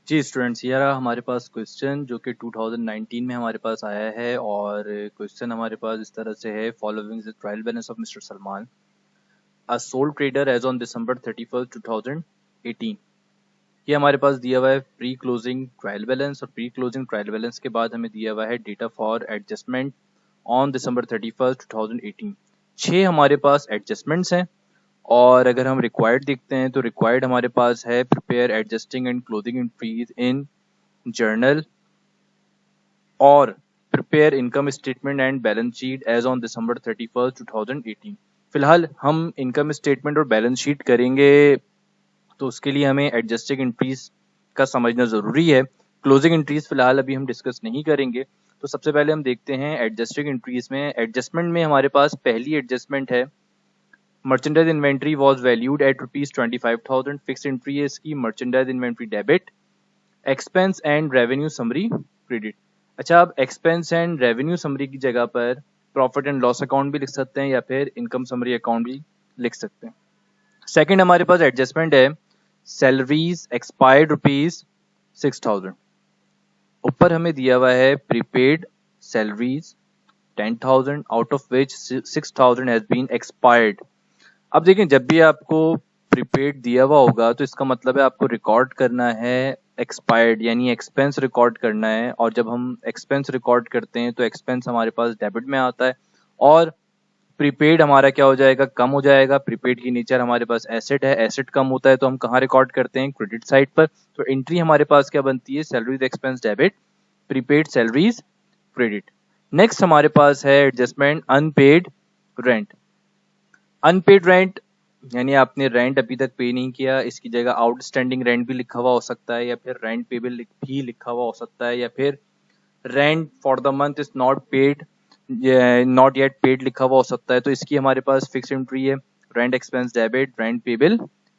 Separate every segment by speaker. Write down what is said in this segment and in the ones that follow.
Speaker 1: जी students, ये रहा हमारे पास क्वेश्चन जो कि 2019 में हमारे पास आया है। और क्वेश्चन हमारे पास इस तरह से है, following the trial balance of mister Salman a sole trader as on December 31st 2018। ये हमारे पास दिया हुआ है प्री क्लोजिंग ट्रायल बैलेंस, और प्री क्लोजिंग ट्रायल बैलेंस के बाद हमें दिया हुआ है data for adjustment on December 31st 2018। 6 हमारे पास एडजस्टमेंट्स हैं, और अगर हम रिक्वायर्ड देखते हैं तो रिक्वायर्ड हमारे पास है prepare adjusting and closing entries in journal और prepare income statement and balance sheet as on December 31st 2018। फिलहाल हम इनकम स्टेटमेंट और बैलेंस शीट करेंगे, तो उसके लिए हमें एडजस्टिंग एंट्रीज का समझना ज़रूरी है। क्लोजिंग एंट्रीज फिलहाल अभी हम डिस्कस नहीं करेंगे। तो सबसे पहले हम देखते हैं एडजस्टिंग एंट्रीज में। एडजस्टमेंट में हमारे पास पहली एडजस्टमेंट है, merchandise inventory was valued at ₹25,000। Fix entry है इसकी, merchandise inventory debit, expense and revenue summary credit. अच्छा, अब एक्सपेंस एंड रेवेन्यू समरी की जगह पर प्रॉफिट एंड लॉस अकाउंट भी लिख सकते हैं या फिर इनकम समरी अकाउंट भी लिख सकते हैं। सेकंड हमारे पास एडजस्टमेंट है, सैलरीज एक्सपायर्ड ₹6,000। ऊपर हमें दिया हुआ है prepaid salaries 10,000 out of which 6,000 has been expired. अब देखें, जब भी आपको प्रीपेड दिया हुआ होगा तो इसका मतलब है आपको रिकॉर्ड करना है एक्सपायर्ड, यानी एक्सपेंस रिकॉर्ड करना है। और जब हम एक्सपेंस रिकॉर्ड करते हैं तो एक्सपेंस हमारे पास डेबिट में आता है, और प्रीपेड हमारा क्या हो जाएगा, कम हो जाएगा। प्रीपेड की नेचर हमारे पास एसेट है, एसेट कम होता है तो हम कहाँ रिकॉर्ड करते हैं, क्रेडिट साइड पर। तो एंट्री हमारे पास क्या बनती है, salaries expense debit, prepaid salaries credit. Next हमारे पास है adjustment unpaid rent. Unpaid rent यानी आपने रेंट अभी तक पे नहीं किया, इसकी जगह आउटस्टैंडिंग रेंट भी लिखा हुआ हो सकता है, या फिर रेंट पेबल भी लिखा हुआ हो सकता है, या फिर rent for the month is not paid, not yet paid लिखा हुआ हो सकता है। तो इसकी हमारे पास फिक्स एंट्री है, rent expense debit, rent payable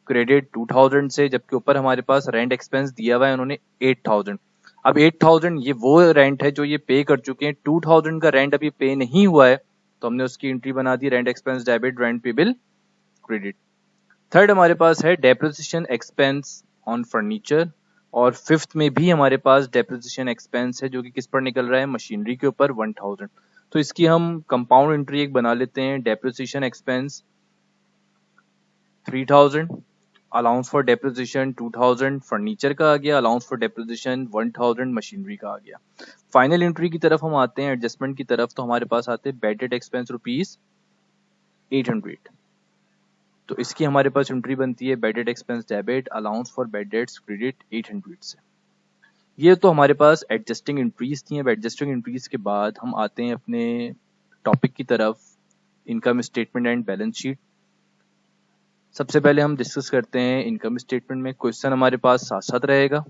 Speaker 1: credit 2,000 से, जबकि ऊपर हमारे पास रेंट एक्सपेंस दिया हुआ है उन्होंने 8,000। अब 8,000 ये वो रेंट है जो ये पे कर चुके हैं, 2,000 का रेंट अभी पे नहीं हुआ है, तो हमने उसकी एंट्री बना दी rent expense debit, rent payable credit. Third हमारे पास है डेप्रिसिएशन एक्सपेंस ऑन फर्नीचर, और फिफ्थ में भी हमारे पास डेप्रिसिएशन एक्सपेंस है जो कि किस पर निकल रहा है, मशीनरी के ऊपर 1,000। तो इसकी हम कंपाउंड एंट्री एक बना लेते हैं, depreciation expense 3,000, allowance for depreciation 2,000 furniture का आ गया, अलाउंस फॉर डेप्रिसिएशन 1,000 मशीनरी का आ गया। फाइनल एंट्री की तरफ हम आते हैं, एडजस्टमेंट की तरफ, तो हमारे पास आते हैं बैड डेट एक्सपेंस ₹800। तो इसकी हमारे पास एंट्री बनती है bad debt expense debit, allowance for bad debts credit 800 से। ये तो हमारे पास एडजस्टिंग एंट्रीज थी। अब एडजस्टिंग एंट्रीज के बाद हम आते हैं अपने टॉपिक की तरफ, income statement and balance sheet. सबसे पहले हम डिस्कस करते हैं इनकम स्टेटमेंट में, क्वेश्चन हमारे पास साथ साथ रहेगा।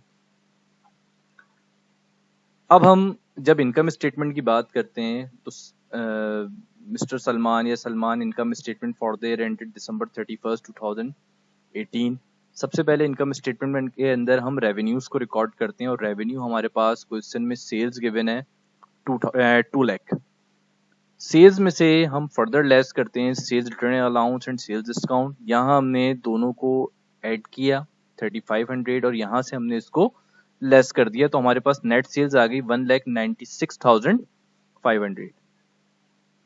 Speaker 1: अब हम जब इनकम स्टेटमेंट की बात करते हैं तो मिस्टर सलमान या Salman income statement for the year ended December 31st 2018। सबसे पहले इनकम स्टेटमेंट के अंदर हम रेवेन्यूज को रिकॉर्ड करते हैं, और रेवेन्यू हमारे पास क्वेश्चन में सेल्स गिवन है 2 लाख। सेल्स में से हम फर्दर लेस करते हैं sales return allowance and sales discount. यहाँ हमने दोनों को ऐड किया 3,500, और यहाँ से हमने इसको लेस कर दिया, तो हमारे पास नेट सेल्स आ गई 1,96,500।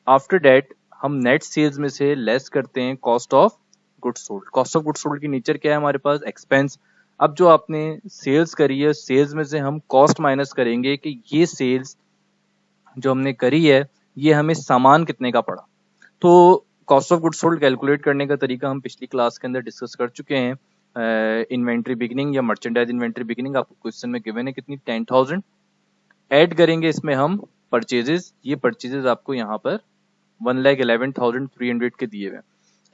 Speaker 1: आफ्टर डेट हम नेट सेल्स में से लेस करते हैं cost of goods sold. Cost of goods sold की नेचर क्या है, हमारे पास एक्सपेंस। अब जो आपने सेल्स करी है, सेल्स में से हम कॉस्ट माइनस करेंगे कि ये सेल्स जो हमने करी है ये हमें सामान कितने का पड़ा। तो cost of goods sold calculate करने का तरीका हम पिछली क्लास के अंदर डिस्कस कर चुके हैं। इन्वेंट्री बिगिनिंग या मर्चेंडाइज इन्वेंट्री बिगिनिंग आपको क्वेश्चन में गिवन है कितनी, 10,000। ऐड करेंगे इसमें हम परचेजेस, ये परचेजेस आपको यहाँ पर 1,11,300 के दिए हुए।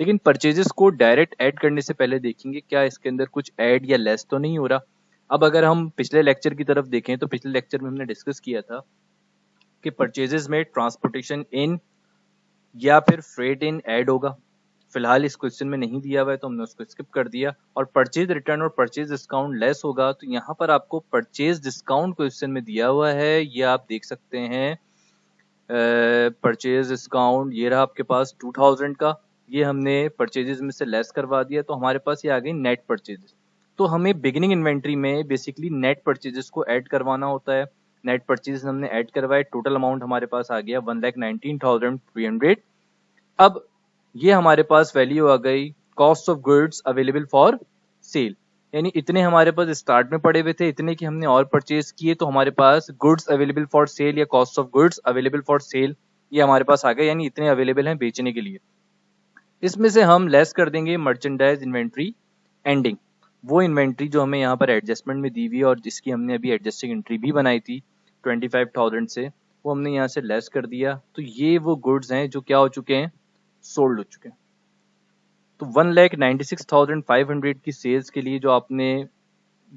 Speaker 1: लेकिन परचेजेस को डायरेक्ट ऐड करने से पहले देखेंगे क्या इसके अंदर कुछ ऐड या लेस तो नहीं हो रहा। अब अगर हम पिछले लेक्चर की तरफ देखें तो पिछले लेक्चर में हमने डिस्कस किया था कि परचेजेस में ट्रांसपोर्टेशन इन या फिर फ्रेट इन ऐड होगा। फिलहाल इस क्वेश्चन में नहीं दिया हुआ है तो हमने उसको स्किप कर दिया। और परचेज रिटर्न और परचेज डिस्काउंट लेस होगा, तो यहाँ पर आपको परचेज डिस्काउंट क्वेश्चन में दिया हुआ है, ये आप देख सकते हैं। परचेज डिस्काउंट ये रहा आपके पास 2,000 का, ये हमने परचेजेस में से लेस करवा दिया, तो हमारे पास ये आ गई नेट परचेजेस। तो हमें बिगिनिंग इन्वेंट्री में बेसिकली नेट परचेजेस को ऐड करवाना होता है। नेट परचेजेस हमने ऐड करवाए, टोटल अमाउंट हमारे पास आ गया 1,19,300। अब ये हमारे पास वैल्यू आ गई cost of goods available for sale, यानी इतने हमारे पास स्टार्ट में पड़े हुए थे, इतने की हमने और परचेज किए, तो हमारे पास गुड्स अवेलेबल फॉर सेल या cost of goods available for sale ये हमारे पास आ गए, यानी इतने अवेलेबल हैं बेचने के लिए। इसमें से हम लेस कर देंगे मर्चेंडाइज इन्वेंट्री एंडिंग, वो इन्वेंट्री जो हमें यहाँ पर एडजस्टमेंट में दी हुई है और जिसकी हमने अभी एडजस्टिंग एंट्री भी बनाई थी 25,000 से, वो हमने यहाँ से लेस कर दिया। तो ये वो गुड्स हैं जो क्या हो चुके हैं, सोल्ड हो चुके हैं। तो 1,96,500 की सेल्स के लिए जो आपने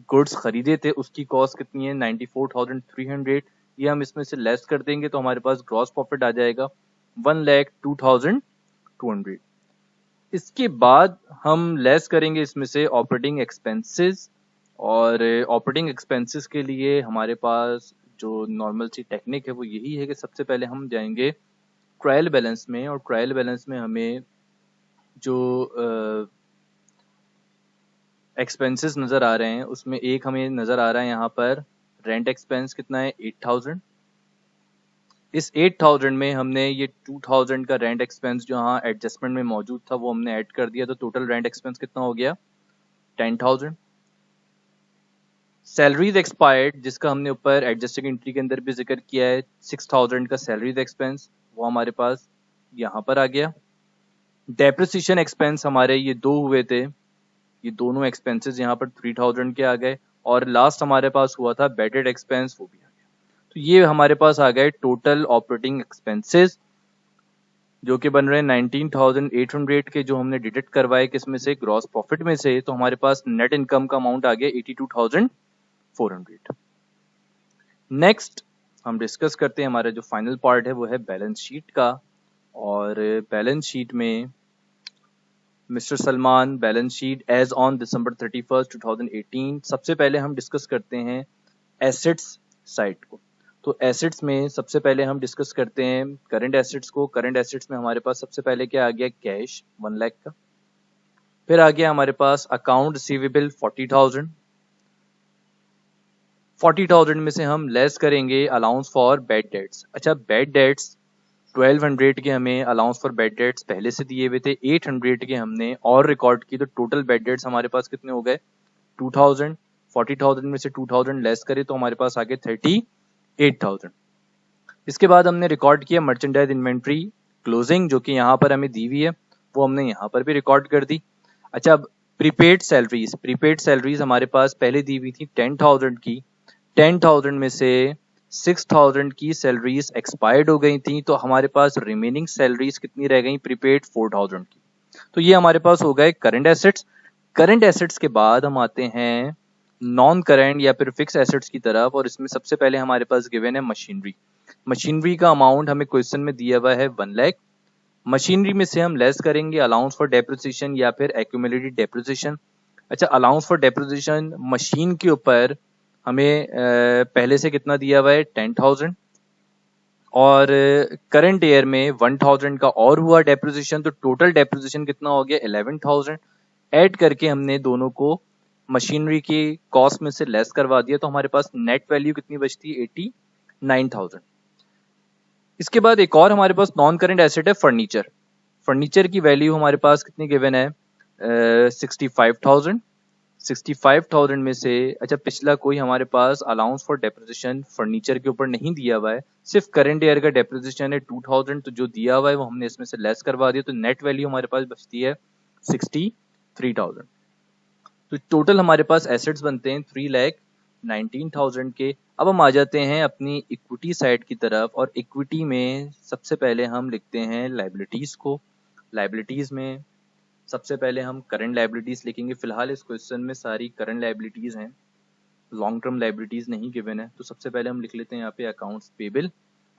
Speaker 1: गुड्स खरीदे थे उसकी कॉस्ट कितनी है, 94,300। ये हम इसमें से लेस कर देंगे तो हमारे पास ग्रॉस प्रॉफिट आ जाएगा 1,02,200। इसके बाद हम लेस करेंगे इसमें से ऑपरेटिंग एक्सपेंसेस, और ऑपरेटिंग एक्सपेंसेस के लिए हमारे पास जो नॉर्मल सी टेक्निक है वो यही है कि सबसे पहले हम जाएंगे ट्रायल बैलेंस में, और ट्रायल बैलेंस में हमें जो एक्सपेंसेस नज़र आ रहे हैं उसमें एक हमें नज़र आ रहा है यहाँ पर रेंट एक्सपेंस कितना है 8,000। इस 8,000 में हमने ये 2,000 का रेंट एक्सपेंस जो यहाँ एडजस्टमेंट में मौजूद था वो हमने ऐड कर दिया, तो टोटल रेंट एक्सपेंस कितना हो गया 10,000। सैलरीज एक्सपायर्ड जिसका हमने ऊपर एडजस्टिंग एंट्री के अंदर भी जिक्र किया है 6,000 का सैलरीज एक्सपेंस, वो हमारे पास यहाँ पर आ गया। डेप्रिसिएशन एक्सपेंस हमारे ये दो हुए थे, ये दोनों एक्सपेंसेस यहाँ पर 3,000 के आ गए, और लास्ट हमारे पास हुआ था बेडेड एक्सपेंस, वो भी आ गया। तो ये हमारे पास आ गए टोटल ऑपरेटिंग एक्सपेंसेस जो कि बन रहे हैं 19,800 के, जो हमने डिडक्ट करवाए किसमें से, ग्रॉस प्रॉफिट में से। तो हमारे पास नेट इनकम का अमाउंट आ गया 82,400। नेक्स्ट हम डिस्कस करते हैं, हमारा जो फाइनल पार्ट है वो है बैलेंस शीट का। और बैलेंस शीट में mister Salman balance sheet as on December 31, 2018। सबसे पहले हम डिस्कस करते हैं एसेट्स साइड को। तो एसेट्स में सबसे पहले हम डिस्कस करते हैं करंट एसेट्स को। करंट एसेट्स में हमारे पास सबसे पहले क्या आ गया, कैश 1 लाख का। फिर आ गया हमारे पास अकाउंट रिसीवेबल 40,000। 40,000 में से हम लेस करेंगे अलाउंस फॉर बैड डेट्स। अच्छा, बैड डेट्स 1200 के हमें अलाउंस फॉर बैड डेट्स पहले से दिए हुए थे, 800 के हमने और रिकॉर्ड की, तो टोटल बैड डेट्स हमारे पास कितने हो गए 2,000। 40,000 में से 2,000 लेस करे तो हमारे पास आ गए 38,000। इसके बाद हमने रिकॉर्ड किया मर्चेंडाइज इन्वेंट्री क्लोजिंग जो कि यहाँ पर हमें दी हुई है, वो हमने यहाँ पर भी रिकॉर्ड कर दी। अच्छा, अब प्रीपेड सैलरीज हमारे पास पहले दी हुई थी 10,000 की। 10,000 में से 6,000 की सैलरीज एक्सपायर्ड हो गई थी, तो हमारे पास रिमेनिंग सैलरीज कितनी रह गई प्रीपेड 4,000 की। तो ये हमारे पास हो गए करंट एसेट्स। करंट एसेट्स के बाद हम आते हैं नॉन करंट या फिर फिक्स एसेट्स की तरफ, और इसमें सबसे पहले हमारे पास गिवन है मशीनरी। मशीनरी का अमाउंट हमें क्वेश्चन में दिया हुआ है 1 लाख। मशीनरी में से हम लेस करेंगे अलाउंस फॉर डेप्रिसिएशन या फिर एक्यूमुलेटेड डेप्रिसिएशन। अच्छा, अलाउंस फॉर डेप्रिसिएशन मशीन के ऊपर हमें पहले से कितना दिया हुआ है 10,000, और करंट ईयर में 1,000 का और हुआ डेप्रिसिएशन, तो टोटल डेप्रिसिएशन कितना हो गया 11,000। ऐड करके हमने दोनों को मशीनरी की कॉस्ट में से लेस करवा दिया, तो हमारे पास नेट वैल्यू कितनी बचती है 89,000। इसके बाद एक और हमारे पास नॉन करंट एसेट है फर्नीचर। फर्नीचर की वैल्यू हमारे पास कितनी गिवन है 65,000। 65,000 में से अच्छा पिछला कोई हमारे पास अलाउंस फॉर डेप्रिसिएशन फर्नीचर के ऊपर नहीं दिया हुआ है, सिर्फ करंट ईयर का डेप्रिसिएशन है 2,000, तो जो दिया हुआ है वो हमने इसमें से लेस करवा दिया, तो नेट वैल्यू हमारे पास बचती है 63,000। तो टोटल हमारे पास एसेट्स बनते हैं 3,19,000 के। अब हम आ जाते हैं अपनी इक्विटी साइड की तरफ, और इक्विटी में सबसे पहले हम लिखते हैं लाइबिलिटीज को। लाइबिलिटीज में सबसे पहले हम करंट लाइबिलिटीज लिखेंगे। फिलहाल इस क्वेश्चन में सारी करंट लाइबिलिटीज हैं, लॉन्ग टर्म लाइबिलिटीज नहीं गिवन है। तो सबसे पहले हम लिख लेते हैं यहाँ पे अकाउंट्स पेबल।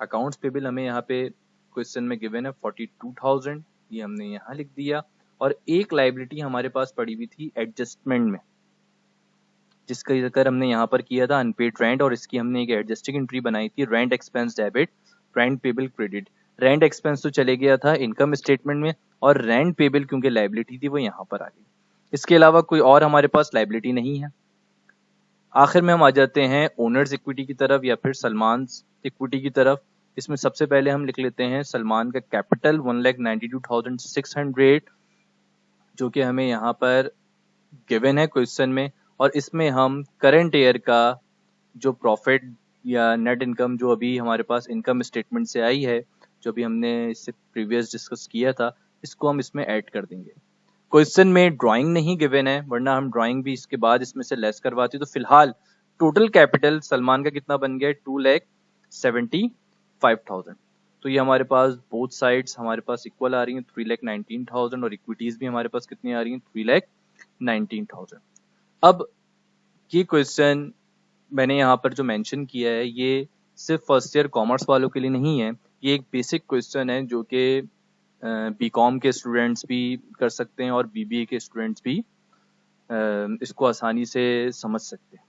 Speaker 1: अकाउंट्स पेबल हमें यहाँ पे क्वेश्चन में गिवन है 42,000, ये हमने यहाँ लिख दिया। और एक लाइबिलिटी हमारे पास पड़ी हुई थी एडजस्टमेंट में, जिसका जिक्र हमने यहाँ पर किया था अनपेड रेंट, और इसकी हमने एक एडजस्टिंग एंट्री बनाई थी rent expense debit rent payable credit. Rent expense तो चले गया था इनकम स्टेटमेंट में, और रेंट पेबल क्योंकि लाइबिलिटी थी वो यहाँ पर आ गई। इसके अलावा कोई और हमारे पास लाइबिलिटी नहीं है। आखिर में हम आ जाते हैं ओनर्स इक्विटी की तरफ या फिर सलमान इक्विटी की तरफ। इसमें सबसे पहले हम लिख लेते हैं सलमान का कैपिटल 1,92,600, जो कि हमें यहाँ पर गिवन है क्वेश्चन में, और इसमें हम करंट ईयर का जो प्रॉफिट या नेट इनकम जो अभी हमारे पास इनकम स्टेटमेंट से आई है, जो भी हमने इससे प्रीवियस डिस्कस किया था, इसको हम इसमें ऐड कर देंगे। क्वेश्चन में ड्राइंग नहीं गिवन है, वरना हम ड्राइंग भी इसके बाद इसमें से लेस करवाते। तो फिलहाल टोटल कैपिटल सलमान का कितना बन गया, 2,75,000। तो ये हमारे पास बोथ साइड्स हमारे पास इक्वल आ रही हैं, 3,19,000, और इक्विटीज भी हमारे पास कितनी आ रही हैं, 3,19,000। अब ये क्वेश्चन मैंने यहाँ पर जो मेंशन किया है, ये सिर्फ फर्स्ट ईयर कॉमर्स वालों के लिए नहीं है। ये एक बेसिक क्वेश्चन है जो कि बीकॉम के स्टूडेंट्स भी कर सकते हैं और बीबीए के स्टूडेंट्स भी इसको आसानी से समझ सकते हैं।